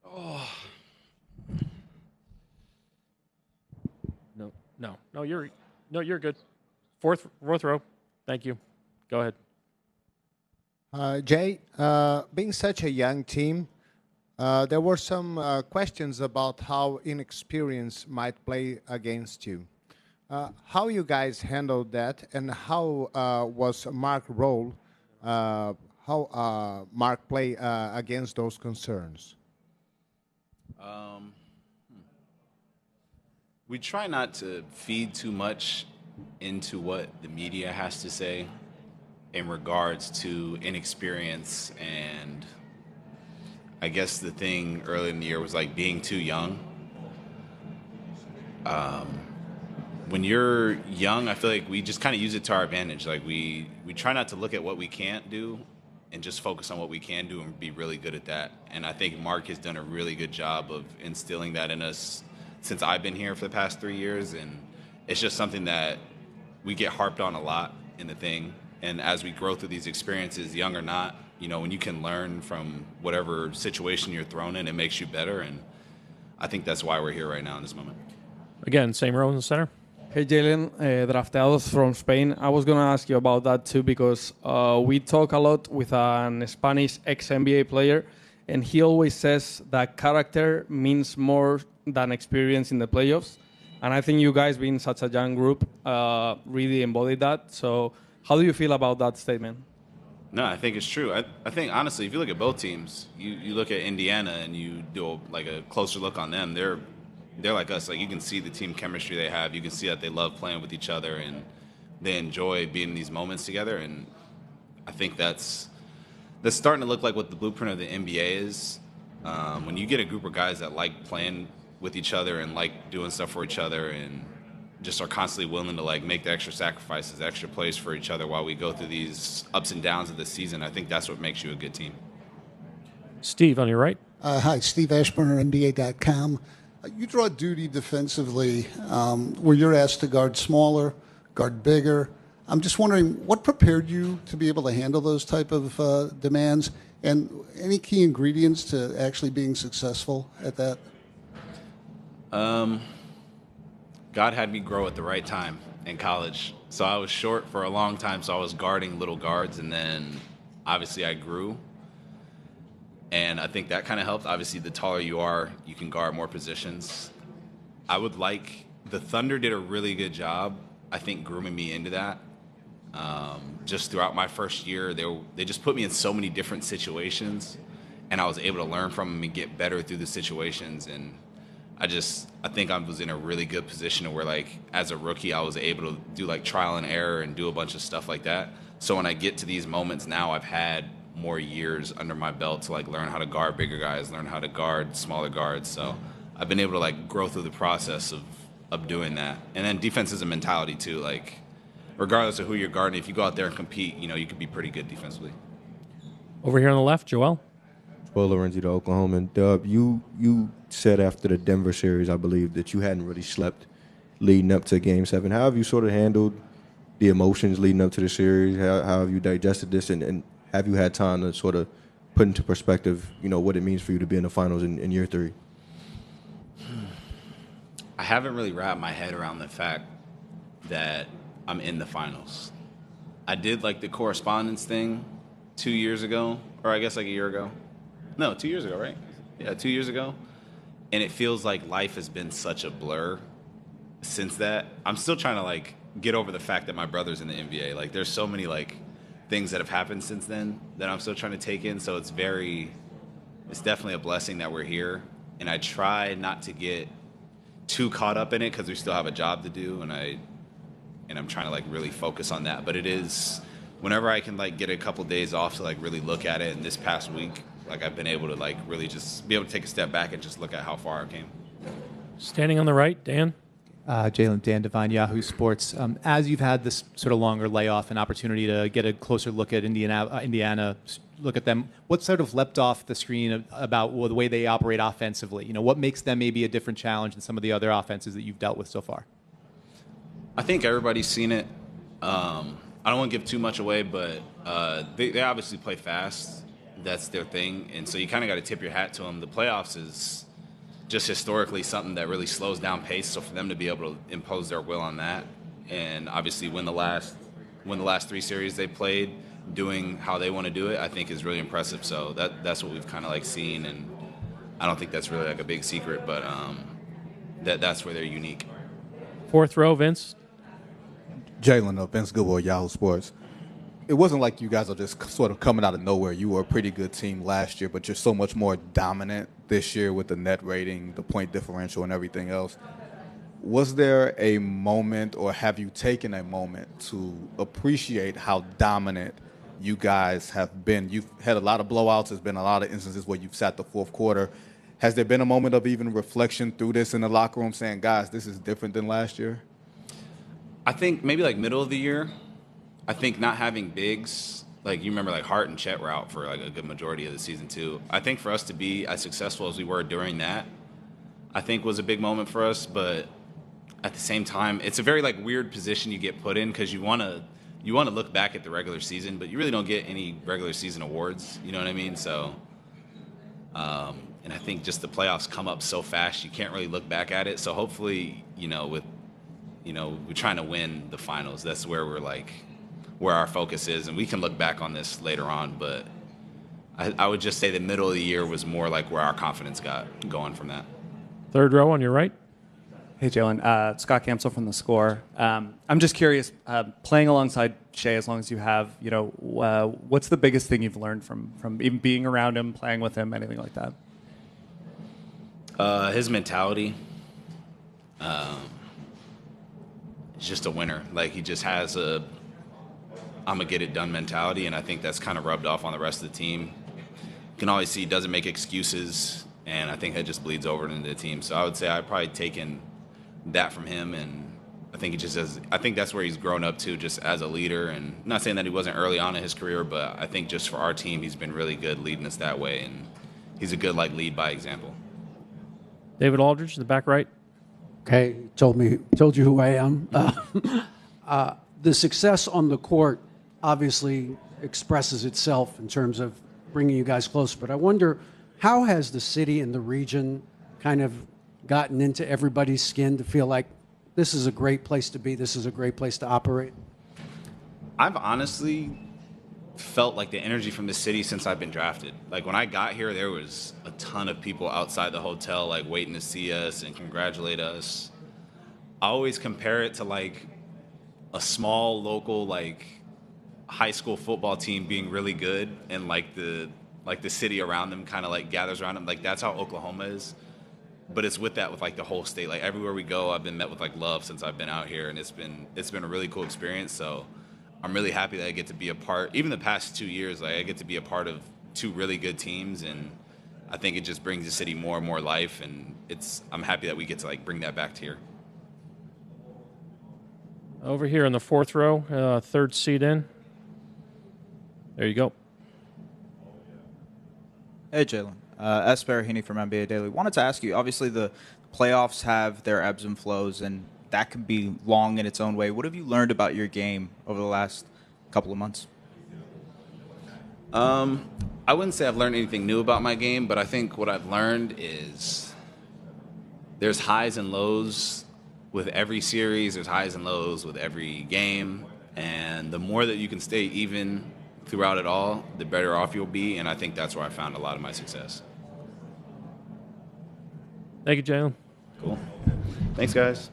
Oh. No, you're good. Fourth row. Thank you. Go ahead. Jay, being such a young team, there were some questions about how inexperience might play against you. How you guys handled that, and how was Mark's role? How Mark play against those concerns? Um, we try not to feed too much into what the media has to say in regards to inexperience, and I guess the thing early in the year was like being too young. When you're young, I feel like we just kind of use it to our advantage. Like we try not to look at what we can't do and just focus on what we can do and be really good at that. And I think Mark has done a really good job of instilling that in us since I've been here for the past 3 years. And it's just something that we get harped on a lot in the thing. And as we grow through these experiences, young or not, when you can learn from whatever situation you're thrown in, it makes you better. And I think that's why we're here right now in this moment. Again, same row in the center. Hey, Jalen, drafteados from Spain. I was going to ask you about that too because we talk a lot with an Spanish ex-NBA player, and he always says that character means more than experience in the playoffs. And I think you guys, being such a young group, really embody that. So how do you feel about that statement? No, I think it's true. I think, honestly, if you look at both teams, you look at Indiana and you do a closer look on them, they're like us. Like, you can see the team chemistry they have. You can see that they love playing with each other and they enjoy being in these moments together. And I think that's starting to look like what the blueprint of the NBA is. When you get a group of guys that like playing with each other and like doing stuff for each other and just are constantly willing to make the extra sacrifices, extra plays for each other while we go through these ups and downs of the season, I think that's what makes you a good team. Steve, on your right. Hi, Steve Ashburner, NBA.com. You draw duty defensively where you're asked to guard smaller, guard bigger. I'm just wondering, what prepared you to be able to handle those type of demands, and any key ingredients to actually being successful at that? God had me grow at the right time in college. So I was short for a long time, so I was guarding little guards, and then obviously I grew. And I think that kind of helped. Obviously, the taller you are, you can guard more positions. The Thunder did a really good job, I think, grooming me into that. Just throughout my first year, they just put me in so many different situations, and I was able to learn from them and get better through the situations. And I think I was in a really good position where, as a rookie, I was able to do trial and error and do a bunch of stuff like that. So when I get to these moments now, I've had more years under my belt to learn how to guard bigger guys, learn how to guard smaller guards. So I've been able to grow through the process of doing that. And then defense is a mentality too. Regardless of who you're guarding, if you go out there and compete, you can be pretty good defensively. Over here on the left, Joel. Joel Lorenzi, the Oklahoman. Dub, you said after the Denver series, I believe, that you hadn't really slept leading up to Game 7. How have you sort of handled the emotions leading up to the series? How have you digested this, and have you had time to sort of put into perspective, what it means for you to be in the finals in year 3? I haven't really wrapped my head around the fact that I'm in the finals. I did the correspondence thing 2 years ago, or I guess a year ago. No, 2 years ago, right? Yeah, 2 years ago. And it feels like life has been such a blur since that. I'm still trying to get over the fact that my brother's in the NBA. There's so many things that have happened since then that I'm still trying to take in. So it's definitely a blessing that we're here. And I try not to get too caught up in it because we still have a job to do, and I'm trying to really focus on that. But it is, whenever I can get a couple days off to really look at it. And this past week, I've been able to really just be able to take a step back and just look at how far I came. Standing on the right, Dan. Jalen, Dan Devine, Yahoo Sports. As you've had this sort of longer layoff and opportunity to get a closer look at Indiana, look at them, what sort of leapt off the screen about the way they operate offensively? What makes them maybe a different challenge than some of the other offenses that you've dealt with so far? I think everybody's seen it. I don't want to give too much away, but they obviously play fast. that's their thing, and so you kind of got to tip your hat to them. The playoffs is just historically something that really slows down pace. So for them to be able to impose their will on that, and obviously win the last 3 series they played, doing how they want to do it, I think is really impressive. So that's what we've kind of like seen, and I don't think that's really like a big secret, but that's where they're unique. Fourth row, Vince. Jalen, Vince Goodwill, Yahoo Sports. It wasn't like you guys are just sort of coming out of nowhere. You were a pretty good team last year, but you're so much more dominant this year with the net rating, the point differential, and everything else. Was there a moment, or have you taken a moment to appreciate how dominant you guys have been? You've had a lot of blowouts. There's been a lot of instances where you've sat the fourth quarter. Has there been a moment of even reflection through this in the locker room saying, guys, this is different than last year? I think maybe like middle of the year. I think not having bigs, like you remember like Hart and Chet were out for like a good majority of the season too. I think for us to be as successful as we were during that, I think was a big moment for us. But at the same time, it's a very like weird position you get put in because you want to look back at the regular season, but you really don't get any regular season awards. You know what I mean? So, and I think just the playoffs come up so fast, you can't really look back at it. So hopefully, we're trying to win the finals. That's where where our focus is, and we can look back on this later on. But I would just say the middle of the year was more like where our confidence got going from that. Third row on your right. Hey, Jalen. Scott Kamsel from The Score. I'm just curious, playing alongside Shea as long as you have, what's the biggest thing you've learned from even being around him, playing with him, anything like that? His mentality. He's just a winner. Like, he just has a I'm going to get it done mentality, and I think that's kind of rubbed off on the rest of the team. You can always see he doesn't make excuses, and I think that just bleeds over into the team. So I would say I've probably taken that from him, and I think I think that's where he's grown up to, just as a leader. And I'm not saying that he wasn't early on in his career, but I think just for our team, he's been really good leading us that way, and he's a good lead by example. David Aldridge in the back right. Okay, told you who I am. The success on the court obviously expresses itself in terms of bringing you guys closer. But I wonder, how has the city and the region kind of gotten into everybody's skin to feel like this is a great place to be, this is a great place to operate? I've honestly felt like the energy from the city since I've been drafted. Like, when I got here, there was a ton of people outside the hotel, like, waiting to see us and congratulate us. I always compare it to, like, a small local, like, high school football team being really good, and the city around them kind of like gathers around them. Like, that's how Oklahoma is. But it's with that, with like the whole state. Like, everywhere we go, I've been met with like love since I've been out here, and it's been a really cool experience. So I'm really happy that I get to be a part. Even the past 2 years, like, I get to be a part of 2 really good teams, and I think it just brings the city more and more life. And I'm happy that we get to like bring that back to here. Over here in the fourth row, third seat in. There you go. Hey, Jalen. Esper Heaney from NBA Daily. Wanted to ask you, obviously the playoffs have their ebbs and flows, and that can be long in its own way. What have you learned about your game over the last couple of months? I wouldn't say I've learned anything new about my game, but I think what I've learned is there's highs and lows with every series. There's highs and lows with every game. And the more that you can stay even throughout it all, the better off you'll be. And I think that's where I found a lot of my success. Thank you, Jalen. Cool. Thanks, guys.